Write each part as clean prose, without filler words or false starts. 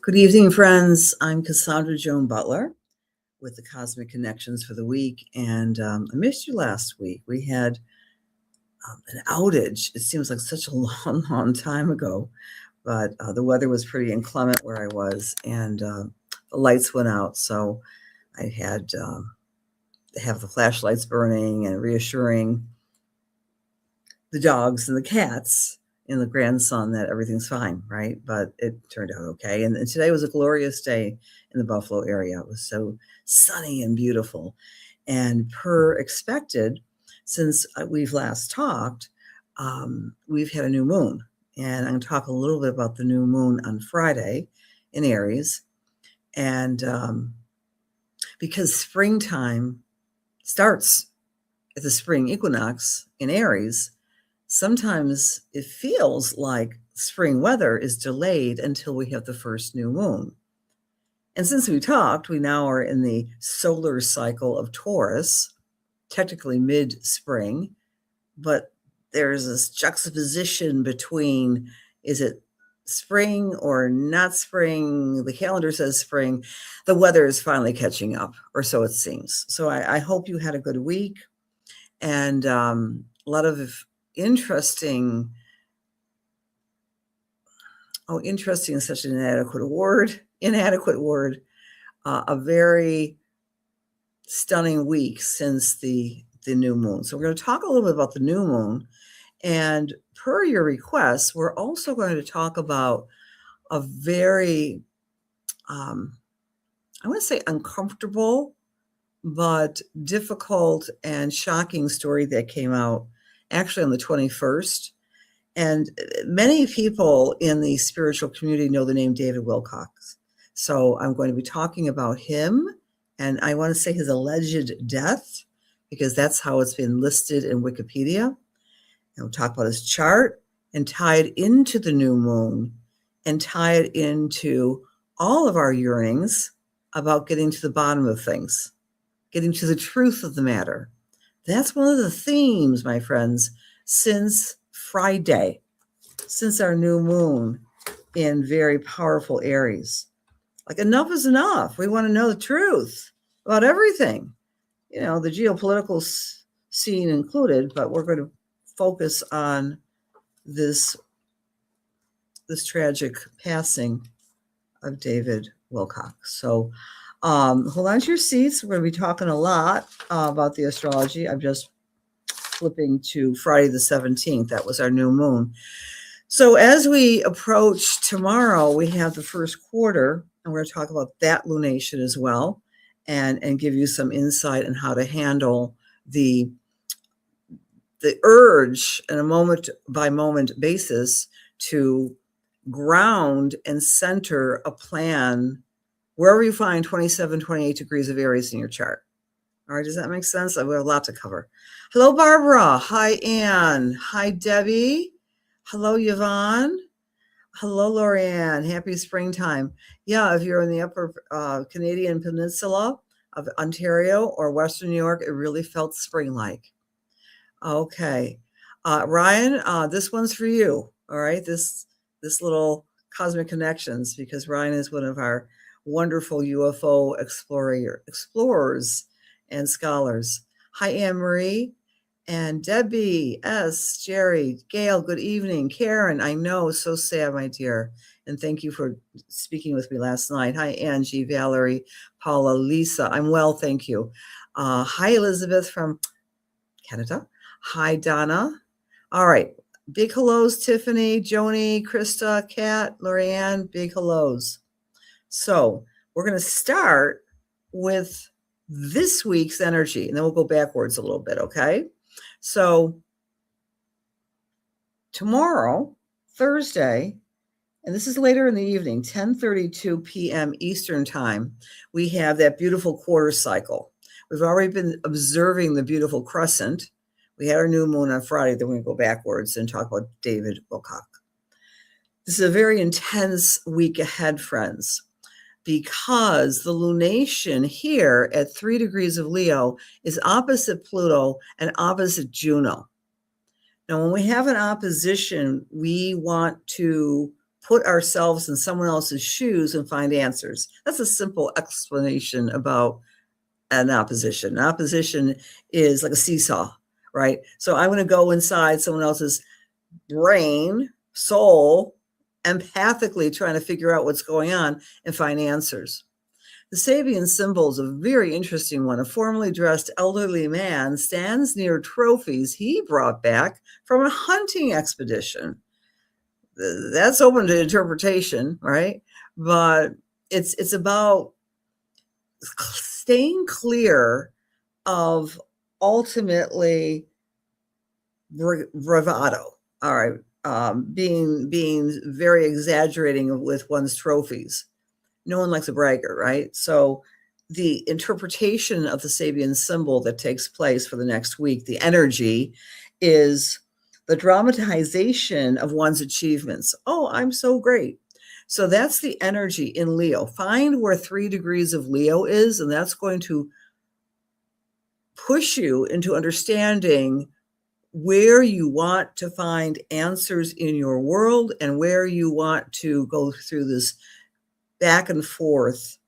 Good evening, friends. I'm Cassandra Joan Butler with the Cosmic Connections for the week. And I missed you last week. We had an outage. It seems like such a long, long time ago, but the weather was pretty inclement where I was, and the lights went out. So I had to have the flashlights burning and reassuring the dogs and the cats and the grandson that everything's fine, right? But it turned out okay. And today was a glorious day in the Buffalo area. It was so sunny and beautiful. And per expected, since we've last talked, we've had a new moon. And I'm going to talk a little bit about the new moon on Friday in Aries. And because springtime starts at the spring equinox in Aries, sometimes it feels like spring weather is delayed until we have the first new moon. And since we talked, we now are in the solar cycle of Taurus, technically mid-spring, but there's this juxtaposition between, is it spring or not spring? The calendar says spring. The weather is finally catching up, or so it seems. So I hope you had a good week, and a lot of interesting is such an inadequate word, a very stunning week since the new moon. So we're going to talk a little bit about the new moon, and per your requests, we're also going to talk about a very, I want to say uncomfortable, but difficult and shocking story that came out actually on the 21st. And many people in the spiritual community know the name David Wilcox. So I'm going to be talking about him, and I want to say his alleged death, because that's how it's been listed in Wikipedia. And we'll talk about his chart and tie it into the new moon and tie it into all of our yearnings about getting to the bottom of things, getting to the truth of the matter. That's one of the themes, my friends, since Friday, since our new moon in very powerful Aries. Like, enough is enough. We want to know the truth about everything, the geopolitical scene included, but we're going to focus on this tragic passing of David Wilcox. So hold on to your seats. We're going to be talking a lot about the astrology. I'm just flipping to Friday the 17th. That was our new moon. So as we approach tomorrow, we have the first quarter, and we're going to talk about that lunation as well, and give you some insight on how to handle the urge on a moment by moment basis to ground and center a plan wherever you find 27, 28 degrees of Aries in your chart. All right, does that make sense? We have a lot to cover. Hello, Barbara. Hi, Anne. Hi, Debbie. Hello, Yvonne. Hello, Lorianne. Happy springtime. Yeah, if you're in the upper Canadian peninsula of Ontario or Western New York, it really felt spring-like. Okay. Ryan, this one's for you. All right, this little Cosmic Connections, because Ryan is one of our wonderful UFO explorers and scholars. Hi, Anne-Marie and Debbie, S, Jerry, Gail, good evening. Karen, I know, so sad, my dear. And thank you for speaking with me last night. Hi, Angie, Valerie, Paula, Lisa. I'm well, thank you. Hi, Elizabeth from Canada. Hi, Donna. All right. Big hellos, Tiffany, Joni, Krista, Kat, Lorianne, big hellos. So we're going to start with this week's energy, and then we'll go backwards a little bit, okay? So tomorrow, Thursday, and this is later in the evening, 10:32 p.m. Eastern time, we have that beautiful quarter cycle. We've already been observing the beautiful crescent. We had our new moon on Friday, then we're going to go backwards and talk about David Wilcox. This is a very intense week ahead, friends, because the lunation here at 3 degrees of Leo is opposite Pluto and opposite Juno. Now, when we have an opposition, we want to put ourselves in someone else's shoes and find answers. That's a simple explanation about an opposition. An opposition is like a seesaw, right? So I'm going to go inside someone else's brain, soul, empathically trying to figure out what's going on and find answers. The Sabian symbol is a very interesting one. A formally dressed elderly man stands near trophies he brought back from a hunting expedition. That's open to interpretation, right? But it's about staying clear of ultimately bravado. All right, being very exaggerating with one's trophies. No one likes a bragger, right? So the interpretation of the Sabian symbol that takes place for the next week, the energy, is the dramatization of one's achievements. Oh, I'm so great. So that's the energy in Leo. Find where 3 degrees of Leo is, and that's going to push you into understanding where you want to find answers in your world and where you want to go through this back and forth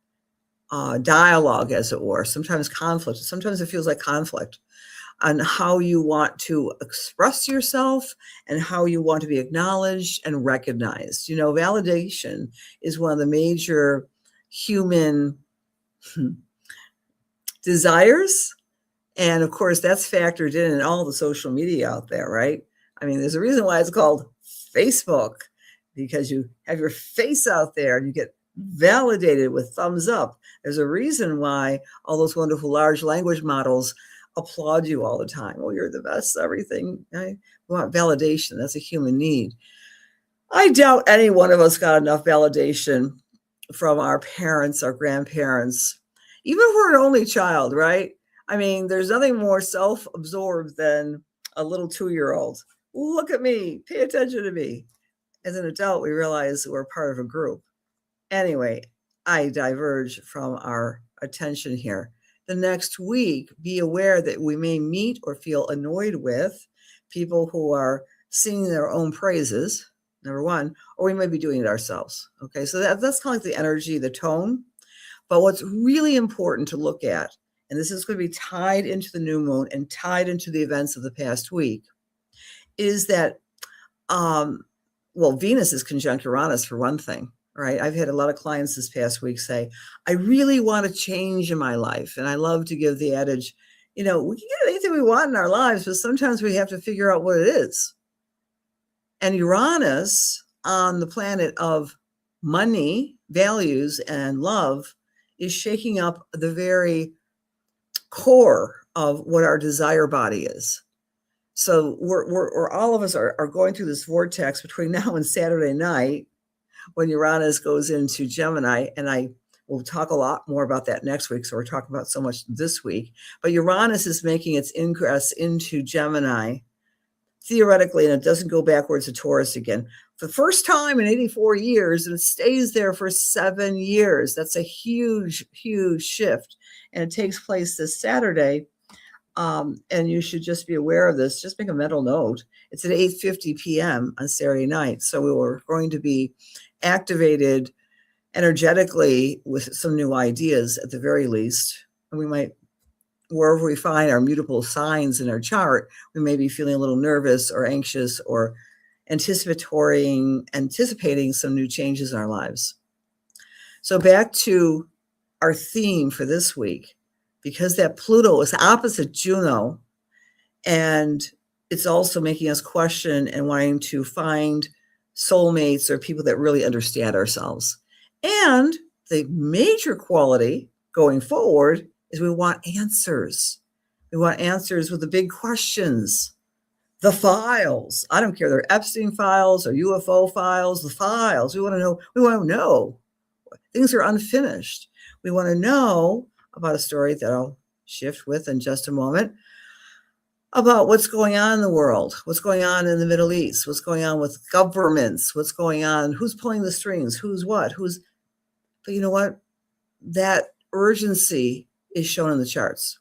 dialogue, as it were, sometimes conflict. Sometimes it feels like conflict on how you want to express yourself and how you want to be acknowledged and recognized. You know, validation is one of the major human desires. And of course, that's factored in all the social media out there, right? I mean, there's a reason why it's called Facebook, because you have your face out there and you get validated with thumbs up. There's a reason why all those wonderful large language models applaud you all the time. Oh, you're the best, everything. We want validation. That's a human need. I doubt any one of us got enough validation from our parents, our grandparents, even if we're an only child, right? I mean, there's nothing more self-absorbed than a little 2-year-old. Look at me, pay attention to me. As an adult, we realize we're part of a group. Anyway, I diverge from our attention here. The next week, be aware that we may meet or feel annoyed with people who are singing their own praises, number one, or we may be doing it ourselves. Okay, so that's kind of like the energy, the tone. But what's really important to look at, and this is going to be tied into the new moon and tied into the events of the past week, is that, Venus is conjunct Uranus for one thing, right? I've had a lot of clients this past week say, I really want to change in my life. And I love to give the adage, we can get anything we want in our lives, but sometimes we have to figure out what it is. And Uranus, on the planet of money, values, and love, is shaking up the very core of what our desire body is. So we're all of us are going through this vortex between now and Saturday night when Uranus goes into Gemini, and I will talk a lot more about that next week. So we're talking about so much this week, but Uranus is making its ingress into Gemini theoretically, and it doesn't go backwards to Taurus again for the first time in 84 years, and it stays there for 7 years. That's a huge, huge shift, and it takes place this Saturday. And you should just be aware of this. Just make a mental note. It's at 8:50 p.m. on Saturday night. So we were going to be activated energetically with some new ideas at the very least. And we might, wherever we find our mutable signs in our chart, we may be feeling a little nervous or anxious or anticipating some new changes in our lives. So back to our theme for this week. Because that Pluto is opposite Juno, and it's also making us question and wanting to find soulmates or people that really understand ourselves. And the major quality going forward is we want answers. We want answers with the big questions. The files. I don't care. They're Epstein files or UFO files, the files. We want to know. We want to know. Things are unfinished. We want to know about a story that I'll shift with in just a moment, about what's going on in the world, what's going on in the Middle East, what's going on with governments, what's going on, who's pulling the strings, who's what, but you know what? That urgency is shown in the charts.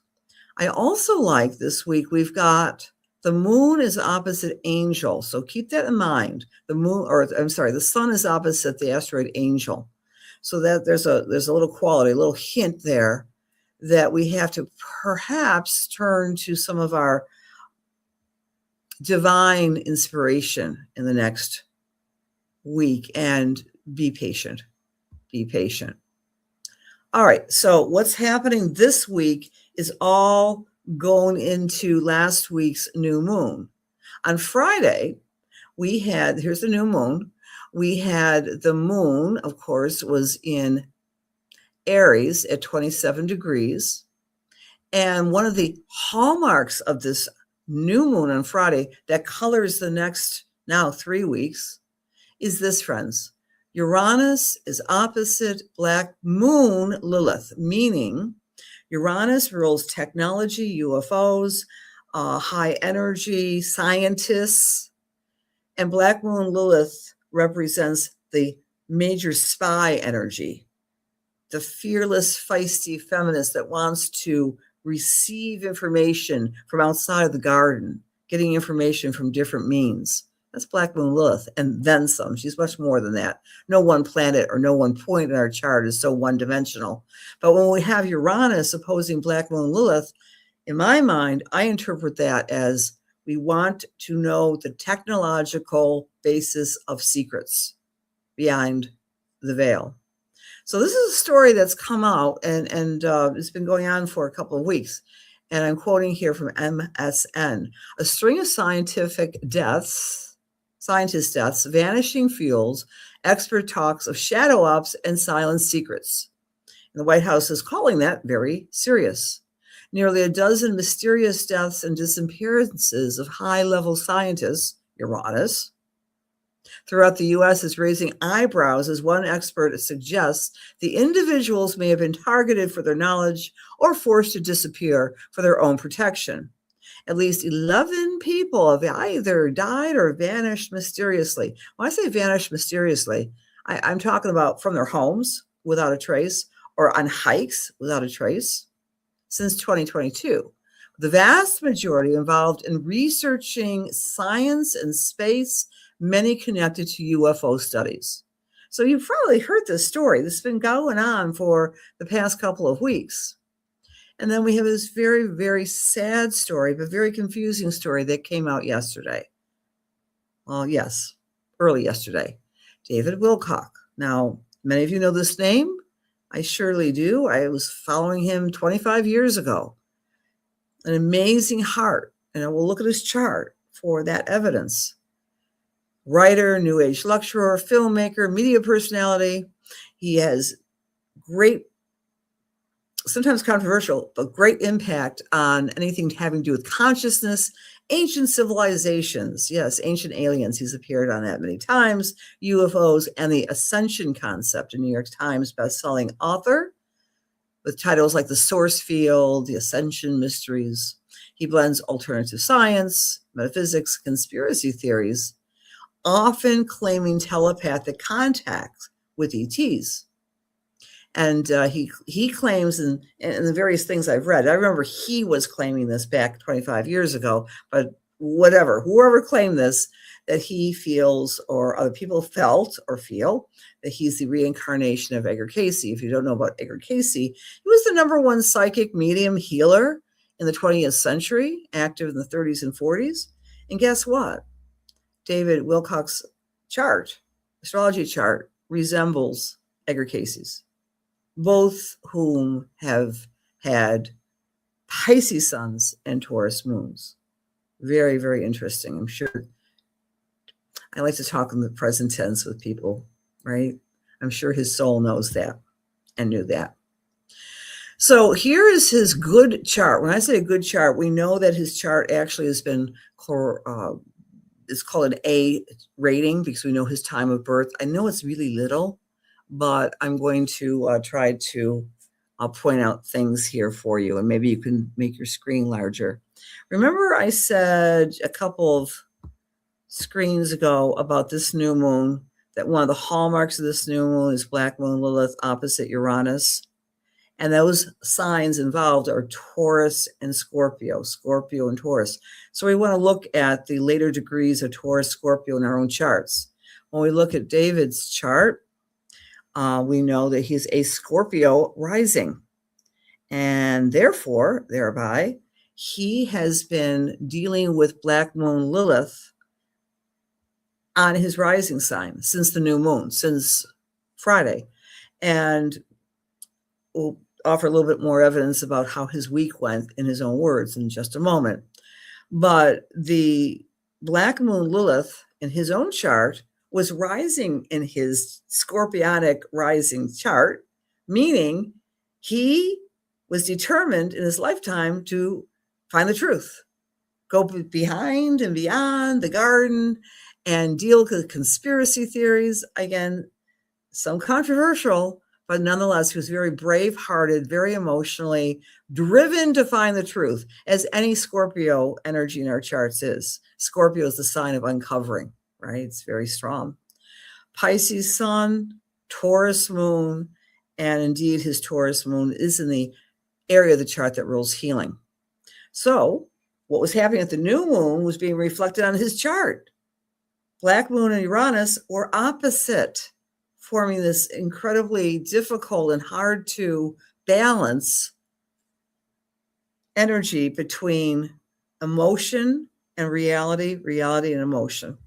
I also like this week, we've got The moon is opposite Angel, so keep that in mind. The sun is opposite the asteroid Angel. So that there's a little quality, a little hint there that we have to perhaps turn to some of our divine inspiration in the next week and be patient. Be patient. All right, so what's happening this week is all going into last week's new moon. On Friday, here's the new moon. We had the moon, of course, was in Aries at 27 degrees. And one of the hallmarks of this new moon on Friday that colors the next now 3 weeks is this, friends. Uranus is opposite black moon Lilith, meaning Uranus rules technology, UFOs, high energy, scientists, and black moon Lilith represents the major spy energy, the fearless, feisty feminist that wants to receive information from outside of the garden, getting information from different means. That's black moon Lilith, and then some. She's much more than that. No one planet or no one point in our chart is so one-dimensional. But when we have Uranus opposing black moon Lilith, in my mind, I interpret that as we want to know the technological basis of secrets behind the veil. So this is a story that's come out and it's been going on for a couple of weeks. And I'm quoting here from MSN. A string of scientist deaths, vanishing fuels, expert talks of shadow ops and silent secrets. And the White House is calling that very serious. Nearly a dozen mysterious deaths and disappearances of high-level scientists, Uranus, throughout the U.S. is raising eyebrows as one expert suggests the individuals may have been targeted for their knowledge or forced to disappear for their own protection. At least 11 people have either died or vanished mysteriously. When I say vanished mysteriously, I'm talking about from their homes without a trace or on hikes without a trace since 2022. The vast majority involved in researching science and space, many connected to UFO studies. So you've probably heard this story. This has been going on for the past couple of weeks. And then we have this very, very sad story, but very confusing story that came out yesterday. Well, yes, early yesterday. David Wilcock. Now, many of you know this name. I surely do. I was following him 25 years ago. An amazing heart. And I will look at his chart for that evidence. Writer, New Age lecturer, filmmaker, media personality. He has great, sometimes controversial, but great impact on anything having to do with consciousness, ancient civilizations. Yes, ancient aliens. He's appeared on that many times. UFOs and the ascension concept. A New York Times bestselling author with titles like The Source Field, The Ascension Mysteries. He blends alternative science, metaphysics, conspiracy theories, often claiming telepathic contact with ETs. And he claims, in the various things I've read, I remember he was claiming this back 25 years ago, but whoever claimed this, that he feels, or other people felt or feel, that he's the reincarnation of Edgar Cayce. If you don't know about Edgar Cayce, he was the #1 psychic medium healer in the 20th century, active in the 30s and 40s. And guess what? David Wilcock's chart, astrology chart, resembles Edgar Cayce's, both whom have had Pisces suns and Taurus moons. Very, very interesting. I'm sure I like to talk in the present tense with people, right? I'm sure his soul knows that and knew that. So here is his good chart. When I say a good chart, we know that his chart actually has been it's called an A rating because we know his time of birth. I know it's really little, but I'm going to try to point out things here for you, and maybe you can make your screen larger. Remember I said a couple of screens ago about this new moon, that one of the hallmarks of this new moon is black moon Lilith opposite Uranus. And those signs involved are Taurus and Scorpio, Scorpio and Taurus. So we want to look at the later degrees of Taurus, Scorpio in our own charts. When we look at David's chart, we know that he's a Scorpio rising. And therefore, thereby, he has been dealing with Black Moon Lilith on his rising sign since the new moon, since Friday. And we'll offer a little bit more evidence about how his week went in his own words in just a moment. But the Black Moon Lilith in his own chart was rising in his scorpionic rising chart, meaning he was determined in his lifetime to find the truth, go behind and beyond the garden and deal with conspiracy theories. Again, some controversial, but nonetheless, he was very brave-hearted, very emotionally driven to find the truth, as any Scorpio energy in our charts is. Scorpio is the sign of uncovering, right? It's very strong. Pisces sun, Taurus moon, and indeed his Taurus moon is in the area of the chart that rules healing. So what was happening at the new moon was being reflected on his chart. Black moon and Uranus were opposite, forming this incredibly difficult and hard to balance energy between emotion and reality, reality and emotion.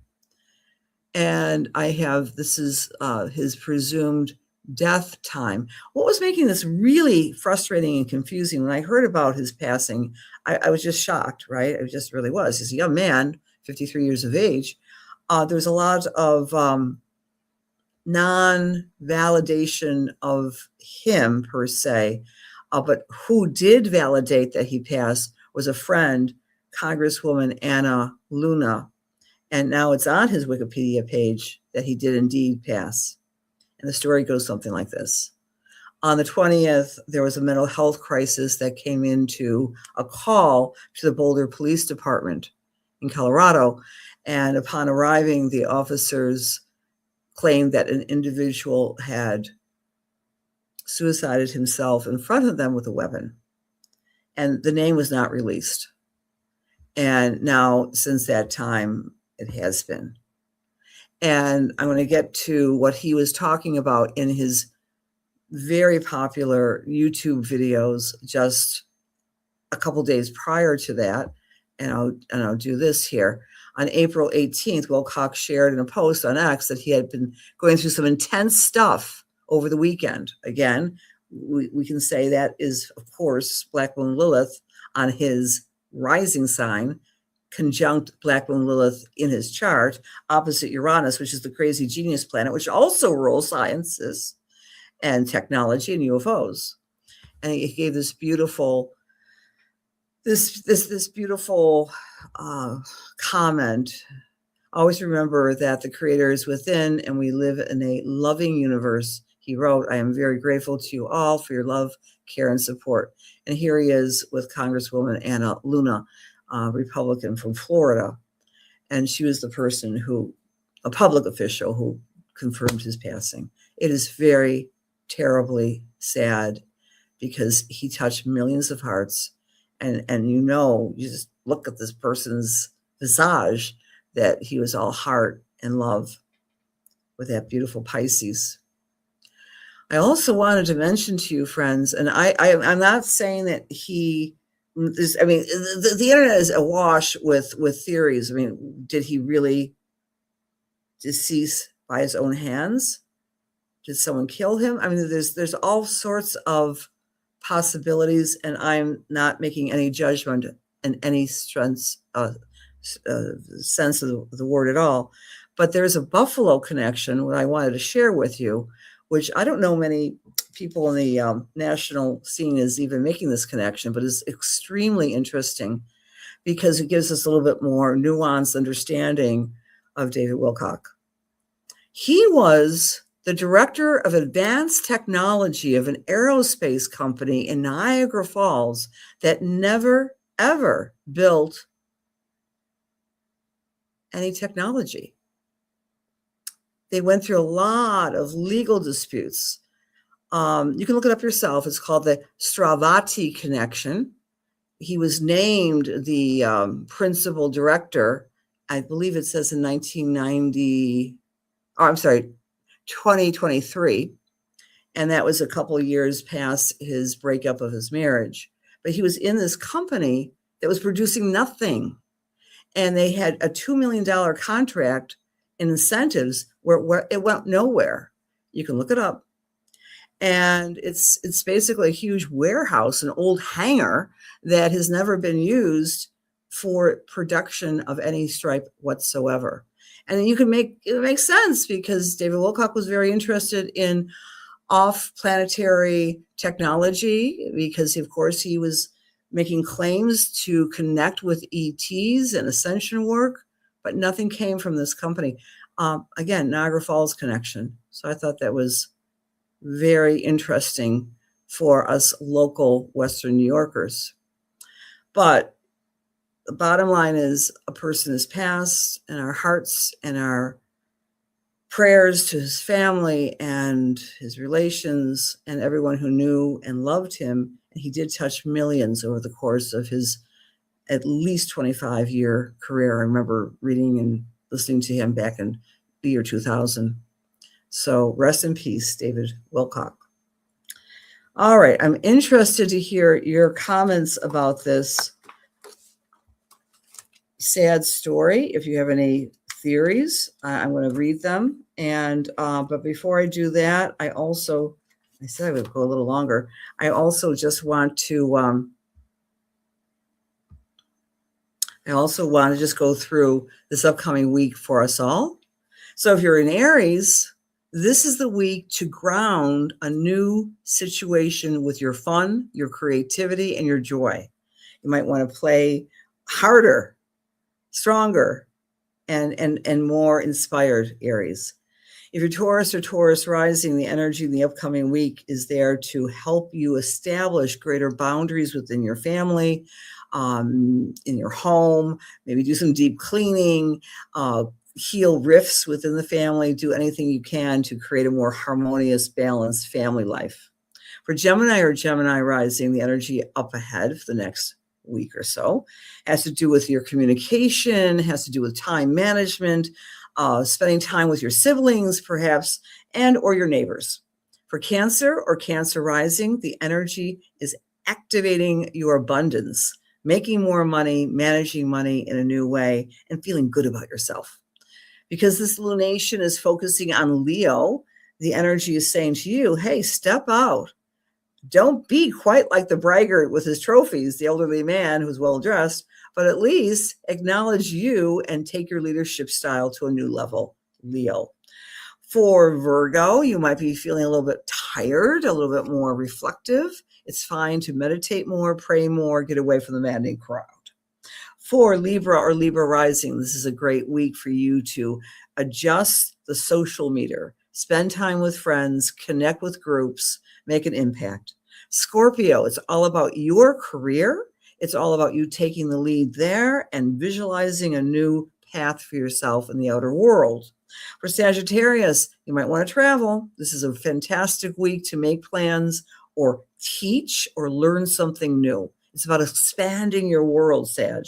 And this is his presumed death time. What was making this really frustrating and confusing, when I heard about his passing, I was just shocked, right? It just really was. He's a young man, 53 years of age. There's a lot of non-validation of him per se, but who did validate that he passed was a friend, Congresswoman Anna Luna, and now it's on his Wikipedia page that he did indeed pass. And the story goes something like this. On the 20th, there was a mental health crisis that came into a call to the Boulder Police Department in Colorado, and upon arriving, the officers claimed that an individual had suicided himself in front of them with a weapon. And the name was not released. And now, since that time, it has been. And I'm going to get to what he was talking about in his very popular YouTube videos just a couple days prior to that. And I'll do this here. On April 18th, Wilcox shared in a post on X that he had been going through some intense stuff over the weekend. Again, we can say that is, of course, Black Moon Lilith on his rising sign, conjunct Black Moon Lilith in his chart, opposite Uranus, which is the crazy genius planet, which also rules sciences and technology and UFOs. And he gave this beautiful comment. Always remember that the Creator is within and we live in a loving universe. He wrote, I am very grateful to you all for your love, care, and support. And here he is with Congresswoman Anna Luna, Republican from Florida. And she was the person a public official who confirmed his passing. It is very terribly sad because he touched millions of hearts. And you just look at this person's visage that he was all heart and love with that beautiful Pisces. I also wanted to mention to you, friends, and I'm not saying that the internet is awash with theories. I mean, did he really decease by his own hands? Did someone kill him? I mean, there's all sorts of possibilities, and I'm not making any judgment in any sense of the word at all. But there's a Buffalo connection, what I wanted to share with you, which I don't know many people in the national scene is even making this connection, but it's extremely interesting because it gives us a little bit more nuanced understanding of David Wilcock. He was the director of advanced technology of an aerospace company in Niagara Falls that never, ever built any technology. They went through a lot of legal disputes. You can look it up yourself. It's called the Stravati connection. He was named the principal director, I believe it says in 1990, oh, I'm sorry, 2023. And that was a couple of years past his breakup of his marriage. But he was in this company that was producing nothing. And they had a $2 million contract in incentives where it went nowhere. You can look it up. And it's basically a huge warehouse, an old hangar that has never been used for production of any stripe whatsoever. And you can it makes sense because David Wilcock was very interested in off-planetary technology because, of course, he was making claims to connect with ETs and ascension work, but nothing came from this company. Again, Niagara Falls connection. So I thought that was very interesting for us local Western New Yorkers. But the bottom line is a person has passed, and our hearts and our prayers to his family and his relations and everyone who knew and loved him. And he did touch millions over the course of his at least 25-year career. I remember reading and listening to him back in the year 2000. So rest in peace, David Wilcock. All right, I'm interested to hear your comments about this sad story. If you have any theories, I'm going to read them. And but before I do that, I said I would go a little longer. I also just want to just go through this upcoming week for us all. So if you're in Aries, this is the week to ground a new situation with your fun, your creativity, and your joy. You might want to play harder, stronger, and more inspired, Aries. If you're Taurus or Taurus rising, the energy in the upcoming week is there to help you establish greater boundaries within your family, in your home, maybe do some deep cleaning, heal rifts within the family, do anything you can to create a more harmonious, balanced family life. For Gemini or Gemini rising, the energy up ahead for the next week or so has to do with your communication, has to do with time management, spending time with your siblings, perhaps, and or your neighbors. For Cancer or Cancer rising, the energy is activating your abundance, making more money, managing money in a new way, and feeling good about yourself. Because this lunation is focusing on Leo, the energy is saying to you, hey, step out. Don't be quite like the braggart with his trophies, the elderly man who's well-dressed, but at least acknowledge you and take your leadership style to a new level, Leo. For Virgo, you might be feeling a little bit tired, a little bit more reflective. It's fine to meditate more, pray more, get away from the maddening crowd. For Libra or Libra rising, this is a great week for you to adjust the social meter, spend time with friends, connect with groups, make an impact. Scorpio, it's all about your career. It's all about you taking the lead there and visualizing a new path for yourself in the outer world. For Sagittarius, you might want to travel. This is a fantastic week to make plans or teach or learn something new. It's about expanding your world, Sag.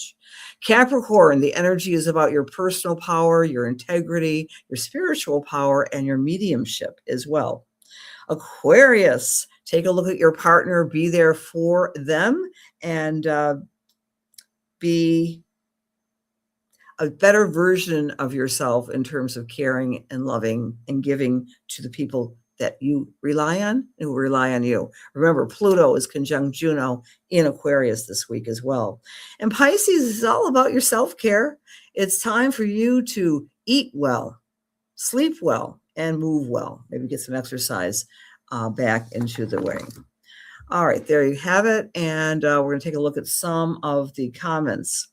Capricorn, the energy is about your personal power, your integrity, your spiritual power, and your mediumship as well. Aquarius, take a look at your partner, be there for them, and be a better version of yourself in terms of caring and loving and giving to the people that you rely on and who rely on you. Remember, Pluto is conjunct Juno in Aquarius this week as well. And Pisces is all about your self-care. It's time for you to eat well, sleep well, and move well. Maybe get some exercise back into the way. All right, there you have it. And we're going to take a look at some of the comments.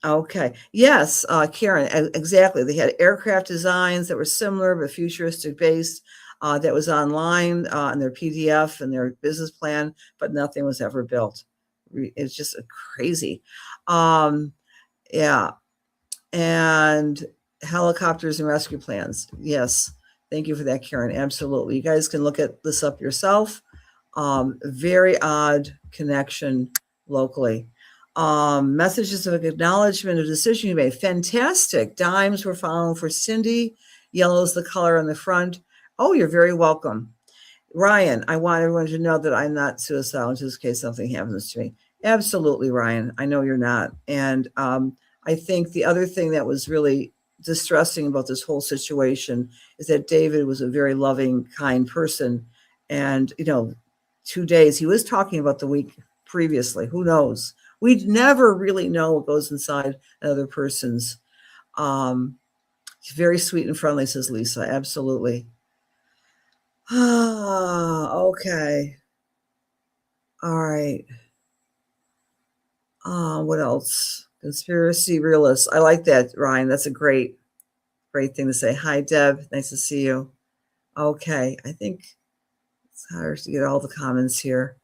Okay. Yes, Karen, exactly. They had aircraft designs that were similar but futuristic based. That was online in their PDF and their business plan, but nothing was ever built. It's just crazy. Yeah. And helicopters and rescue plans. Yes, Thank you for that, Karen. Absolutely. You guys can look at this up yourself. Very odd connection locally. Messages of acknowledgement of decision you made. Fantastic. Dimes were following for Cindy. Yellow's the color on the front. Oh, you're very welcome. Ryan, I want everyone to know that I'm not suicidal just in case something happens to me. Absolutely, Ryan. I know you're not. And I think the other thing that was really distressing about this whole situation is that David was a very loving, kind person. And, 2 days, he was talking about the week previously. Who knows? We'd never really know what goes inside another person's. He's very sweet and friendly, says Lisa. Absolutely. Okay. All right. What else? Conspiracy realist. I like that, Ryan. That's a great thing to say. Hi, Deb. Nice to see you. Okay. I think it's hard to get all the comments here.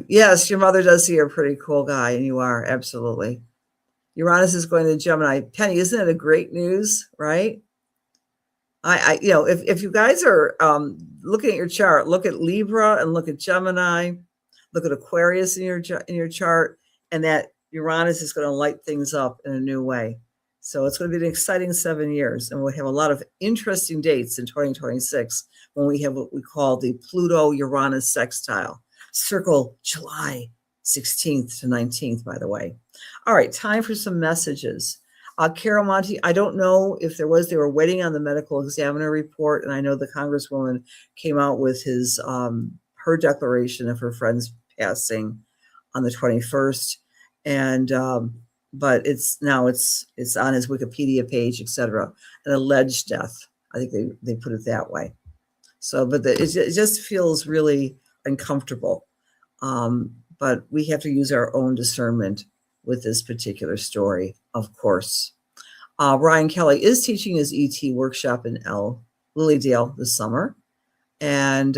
Yes, your mother does see you're a pretty cool guy, and you are. Absolutely. Uranus is going to Gemini. Penny, isn't it a great news, right? If you guys are looking at your chart, look at Libra and look at Gemini, look at Aquarius in your chart, and that Uranus is going to light things up in a new way. So it's going to be an exciting 7 years, and we'll have a lot of interesting dates in 2026 when we have what we call the Pluto-Uranus sextile. Circle July 16th to 19th, by the way. All right, time for some messages. Carol Monti, I don't know if they were waiting on the medical examiner report, and I know the Congresswoman came out with her declaration of her friend's passing on the 21st, and but it's on his Wikipedia page, etc. An alleged death. I think they put it that way. So, but it just feels really uncomfortable. But we have to use our own discernment with this particular story, of course. Ryan Kelly is teaching his ET workshop in Lilydale this summer, and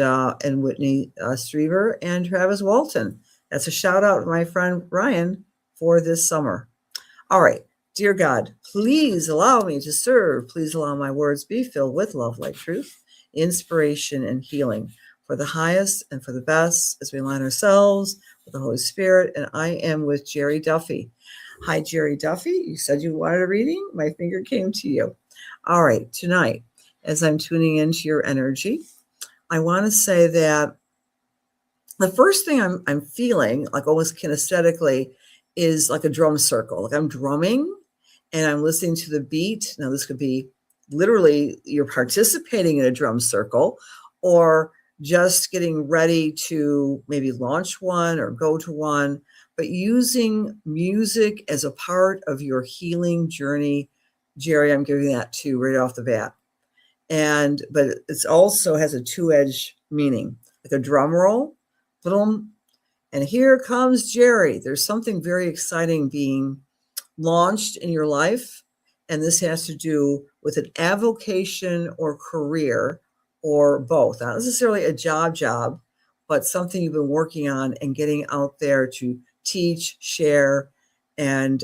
Whitney Striever and Travis Walton. That's a shout out to my friend Ryan for this summer. All right, dear God, please allow me to serve. Please allow my words be filled with love, light, truth, inspiration, and healing for the highest and for the best as we align ourselves with the Holy Spirit. And I am with Jerry Duffy. Hi, Jerry Duffy. You said you wanted a reading. My finger came to you. All right, tonight, as I'm tuning into your energy, I want to say that the first thing I'm feeling, like almost kinesthetically, is like a drum circle. Like I'm drumming and I'm listening to the beat. Now, this could be literally you're participating in a drum circle, or just getting ready to maybe launch one or go to one, but using music as a part of your healing journey. Jerry, I'm giving that to you right off the bat. But it also has a two-edged meaning, like a drum roll, boom, and here comes Jerry. There's something very exciting being launched in your life, and this has to do with an avocation or career, or both. Not necessarily a job, but something you've been working on and getting out there to teach, share, and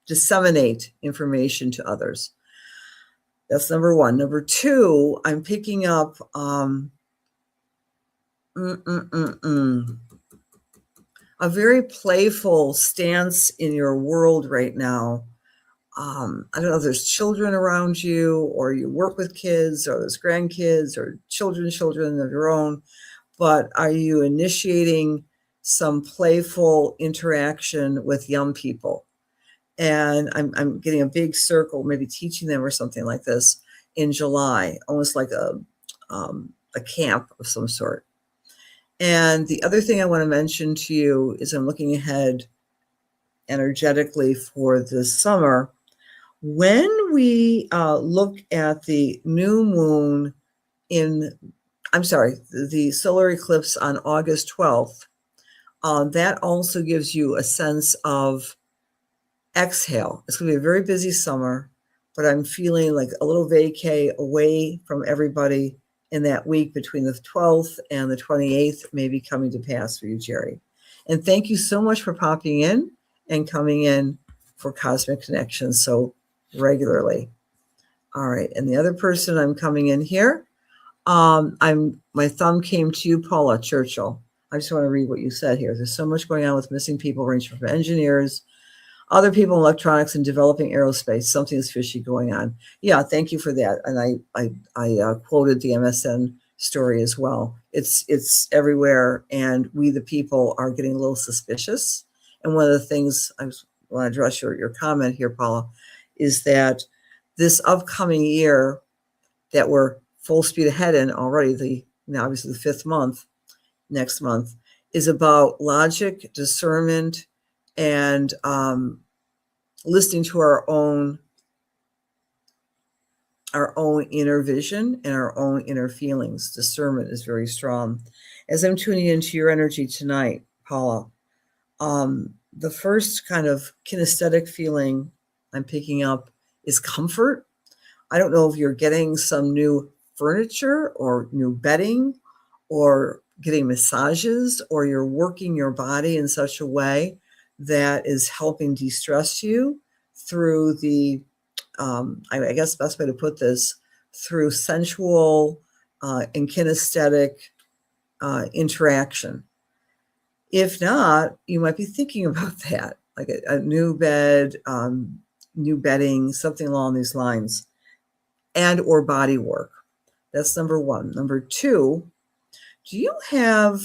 disseminate information to others. That's number one. Number two, I'm picking up a very playful stance in your world right now. I don't know if there's children around you, or you work with kids, or there's grandkids, or children of your own, but are you initiating some playful interaction with young people? And I'm getting a big circle, maybe teaching them or something like this in July, almost like a camp of some sort. And the other thing I want to mention to you is I'm looking ahead energetically for this summer. When we look at the new moon the solar eclipse on August 12th, that also gives you a sense of exhale. It's going to be a very busy summer, but I'm feeling like a little vacay away from everybody in that week between the 12th and the 28th may be coming to pass for you, Jerry. And thank you so much for popping in and coming in for Cosmic Connections so regularly. All right. And the other person I'm coming in here, my thumb came to you, Paula Churchill. I just want to read what you said here. There's so much going on with missing people, ranging from engineers, other people in electronics, and developing aerospace. Something is fishy going on. Yeah, thank you for that. And I quoted the MSN story as well. It's everywhere, and we the people are getting a little suspicious. And one of the things I want to address your comment here, Paula, is that this upcoming year that we're full speed ahead in already, obviously the 5th month, next month, is about logic, discernment, and listening to our own inner vision and our own inner feelings. Discernment is very strong. As I'm tuning into your energy tonight, Paula, the first kind of kinesthetic feeling I'm picking up is comfort. I don't know if you're getting some new furniture or new bedding or getting massages, or you're working your body in such a way that is helping de-stress you through the, I guess the best way to put this, through sensual and kinesthetic interaction. If not, you might be thinking about that, like a new bed, new bedding, something along these lines, and or body work. That's number one. Number two, do you have,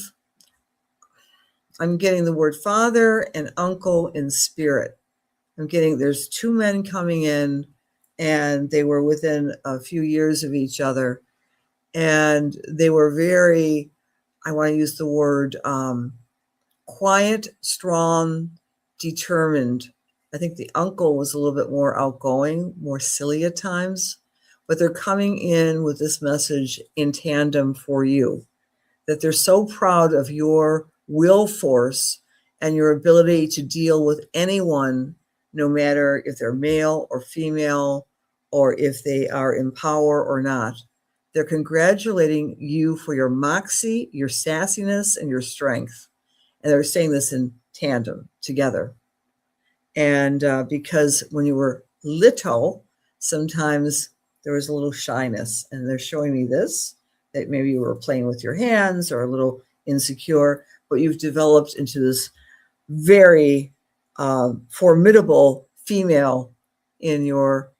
I'm getting the word father and uncle in spirit. I'm getting, there's 2 men coming in, and they were within a few years of each other. And they were very, I want to use the word quiet, strong, determined. I think the uncle was a little bit more outgoing, more silly at times, but they're coming in with this message in tandem for you, that they're so proud of your will force and your ability to deal with anyone, no matter if they're male or female, or if they are in power or not. They're congratulating you for your moxie, your sassiness, and your strength. And they're saying this in tandem together. And because when you were little, sometimes there was a little shyness, and they're showing me this, that maybe you were playing with your hands or a little insecure, but you've developed into this very formidable female in your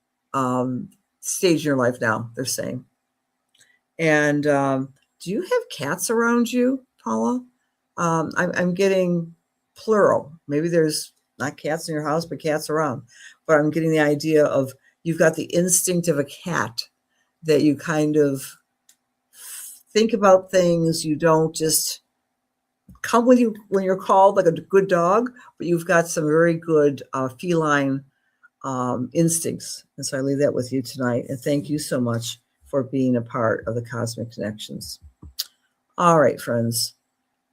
stage in your life now, they're saying. And do you have cats around you, Paula? I'm getting plural. Maybe there's not cats in your house, but cats around. But I'm getting the idea of you've got the instinct of a cat, that you kind of think about things. You don't just come with you when you're called, like a good dog, but you've got some very good feline instincts. And so I leave that with you tonight. And thank you so much for being a part of the Cosmic Connections. All right, friends.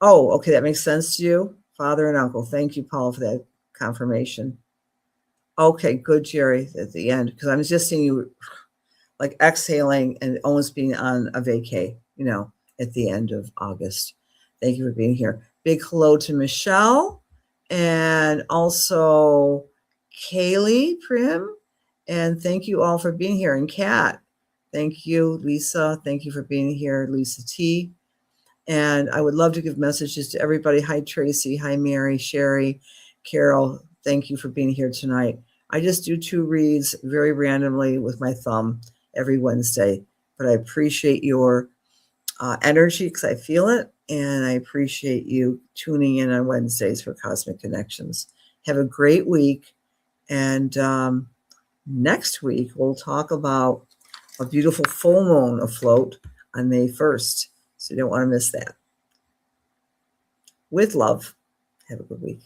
Oh, okay, that makes sense to you, father and uncle. Thank you, Paul, for that confirmation. Okay, good, Jerry, at the end, because I'm just seeing you like exhaling and almost being on a vacay, at the end of August. Thank you for being here. Big hello to Michelle, and also Kaylee Prim, and thank you all for being here. And Kat, thank you. Lisa, thank you for being here. Lisa T. And I would love to give messages to everybody. Hi, Tracy. Hi, Mary, Sherry, Carol. Thank you for being here tonight. I just do 2 reads very randomly with my thumb every Wednesday, but I appreciate your energy because I feel it, and I appreciate you tuning in on Wednesdays for Cosmic Connections. Have a great week, and next week we'll talk about a beautiful full moon afloat on May 1st, so you don't want to miss that. With love, have a good week.